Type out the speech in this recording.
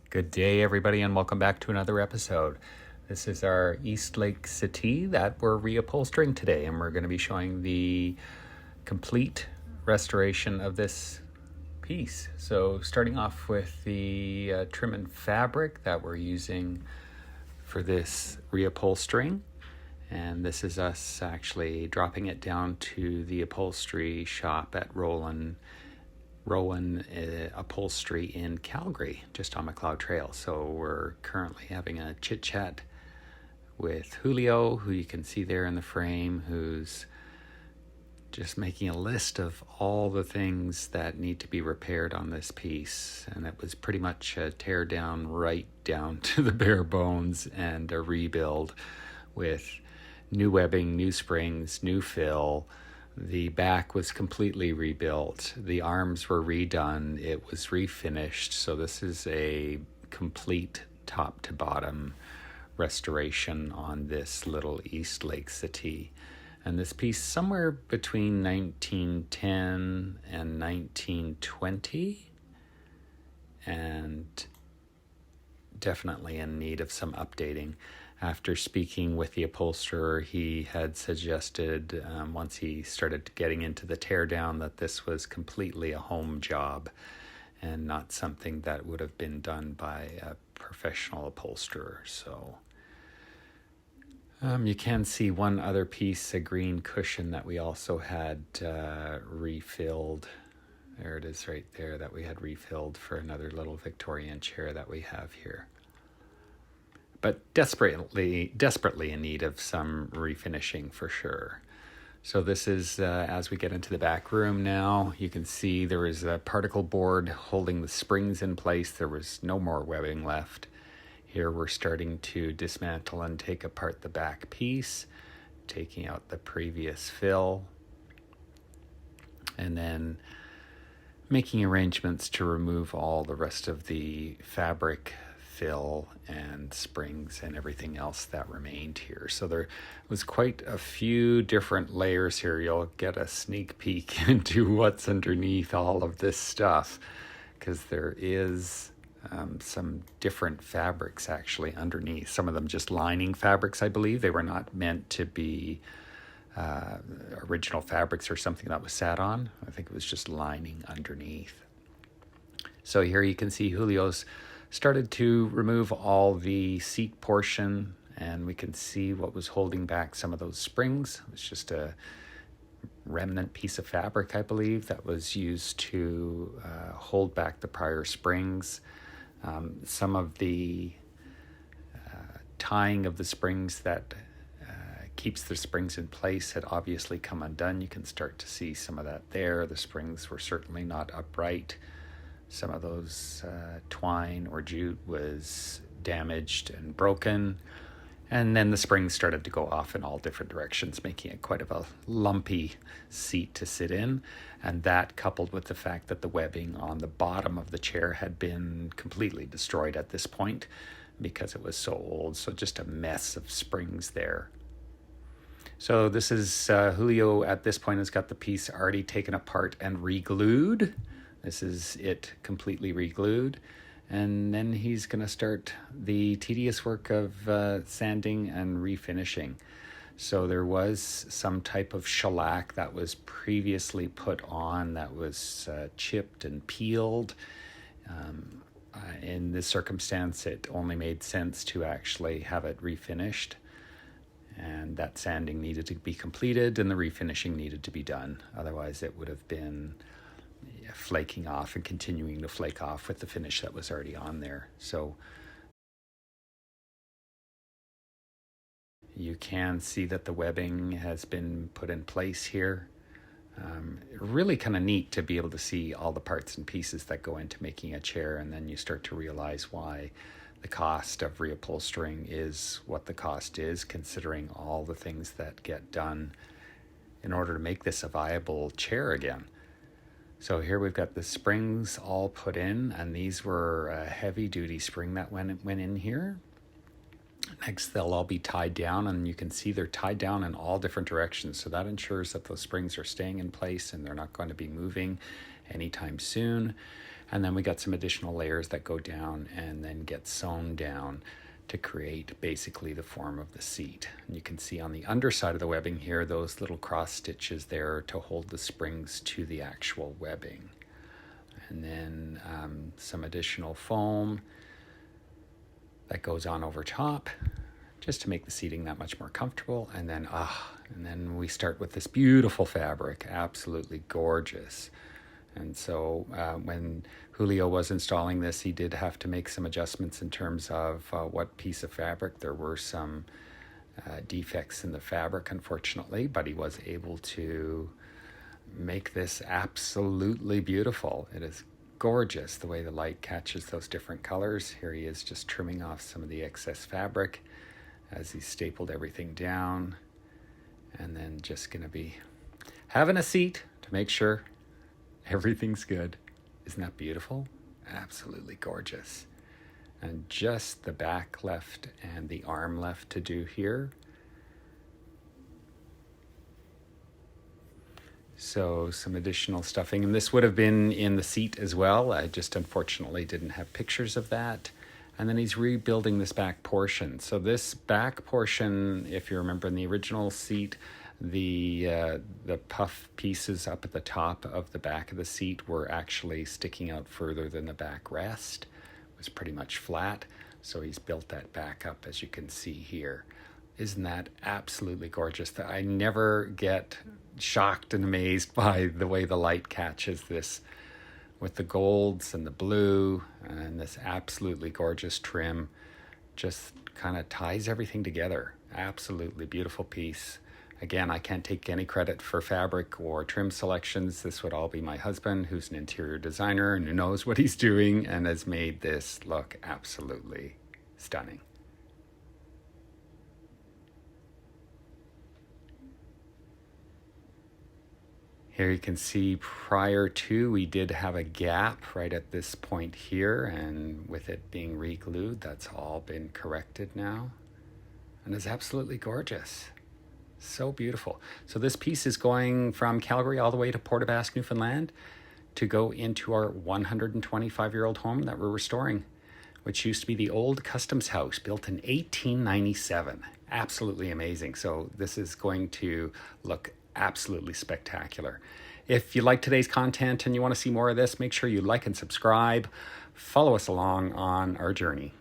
Good day, everybody, and welcome back to another episode. This is our Eastlake Settee that we're reupholstering today, and we're going to be showing the complete restoration of this piece. So starting off with the trim and fabric that we're using for this reupholstering. And this is us actually dropping it down to the upholstery shop at Rowland Upholstery in Calgary, just on McLeod Trail. So we're currently having a chit chat with Julio, who you can see there in the frame, who's just making a list of all the things that need to be repaired on this piece. And it was pretty much a tear down right down to the bare bones and a rebuild with new webbing, new springs, new fill. The back was completely rebuilt. The arms were redone. It was refinished. So this is a complete top to bottom restoration on this little Eastlake Settee. And this piece somewhere between 1910 and 1920, and definitely in need of some updating. After speaking with the upholsterer, he had suggested, once he started getting into the teardown, that this was completely a home job and not something that would have been done by a professional upholsterer. So you can see one other piece, a green cushion that we also had refilled. There it is right there, that we had refilled for another little Victorian chair that we have here. But desperately in need of some refinishing for sure. So this is, as we get into the back room now, you can see there is a particle board holding the springs in place. There was no more webbing left. Here we're starting to dismantle and take apart the back piece, taking out the previous fill, and then making arrangements to remove all the rest of the fabric, fill, and springs and everything else that remained here. So there was quite a few different layers here. You'll get a sneak peek into what's underneath all of this stuff, because there is some different fabrics actually underneath. Some of them just lining fabrics, I believe. They were not meant to be original fabrics or something that was sat on. I think it was just lining underneath. So here you can see Julio's started to remove all the seat portion, and we can see what was holding back some of those springs. It was just a remnant piece of fabric, I believe, that was used to hold back the prior springs. Some of the tying of the springs that keeps the springs in place had obviously come undone. You can start to see some of that there. The springs were certainly not upright. Some of those twine or jute was damaged and broken. And then the springs started to go off in all different directions, making it quite a lumpy seat to sit in. And that, coupled with the fact that the webbing on the bottom of the chair had been completely destroyed at this point because it was so old. So just a mess of springs there. So this is Julio at this point has got the piece already taken apart and re-glued. This is it completely re-glued. And then he's going to start the tedious work of sanding and refinishing. So there was some type of shellac that was previously put on that was chipped and peeled. In this circumstance, it only made sense to actually have it refinished. And that sanding needed to be completed and the refinishing needed to be done. Otherwise, it would have been flaking off and continuing to flake off with the finish that was already on there. So you can see that the webbing has been put in place here. Really kind of neat to be able to see all the parts and pieces that go into making a chair, and then you start to realize why the cost of reupholstering is what the cost is, considering all the things that get done in order to make this a viable chair again. So here we've got the springs all put in, and these were a heavy-duty spring that went in here. Next, they'll all be tied down, and you can see they're tied down in all different directions. So that ensures that those springs are staying in place and they're not going to be moving anytime soon. And then we got some additional layers that go down and then get sewn down to create basically the form of the seat. And you can see on the underside of the webbing here, those little cross stitches there to hold the springs to the actual webbing. And then some additional foam that goes on over top just to make the seating that much more comfortable. And then we start with this beautiful fabric, absolutely gorgeous. And so when Julio was installing this, he did have to make some adjustments in terms of what piece of fabric. There were some defects in the fabric, unfortunately, but he was able to make this absolutely beautiful. It is gorgeous the way the light catches those different colors. Here he is just trimming off some of the excess fabric as he stapled everything down, and then just going to be having a seat to make sure everything's good. Isn't that beautiful? Absolutely gorgeous. And just the back left and the arm left to do here. So some additional stuffing, and this would have been in the seat as well. I just unfortunately didn't have pictures of that. And then he's rebuilding this back portion. So this back portion, if you remember in the original seat, the puff pieces up at the top of the back of the seat were actually sticking out further than the backrest. It was pretty much flat. So he's built that back up, as you can see here. Isn't that absolutely gorgeous? I never get shocked and amazed by the way the light catches this with the golds and the blue and this absolutely gorgeous trim. Just kind of ties everything together. Absolutely beautiful piece. Again, I can't take any credit for fabric or trim selections. This would all be my husband, who's an interior designer and who knows what he's doing and has made this look absolutely stunning. Here you can see prior to, we did have a gap right at this point here, and with it being re-glued, that's all been corrected now. And it's absolutely gorgeous. So beautiful. So this piece is going from Calgary all the way to Port Basques, Newfoundland, to go into our 125-year-old home that we're restoring, which used to be the old customs house built in 1897. Absolutely amazing. So this is going to look absolutely spectacular. If you like today's content and you want to see more of this, make sure you like and subscribe. Follow us along on our journey.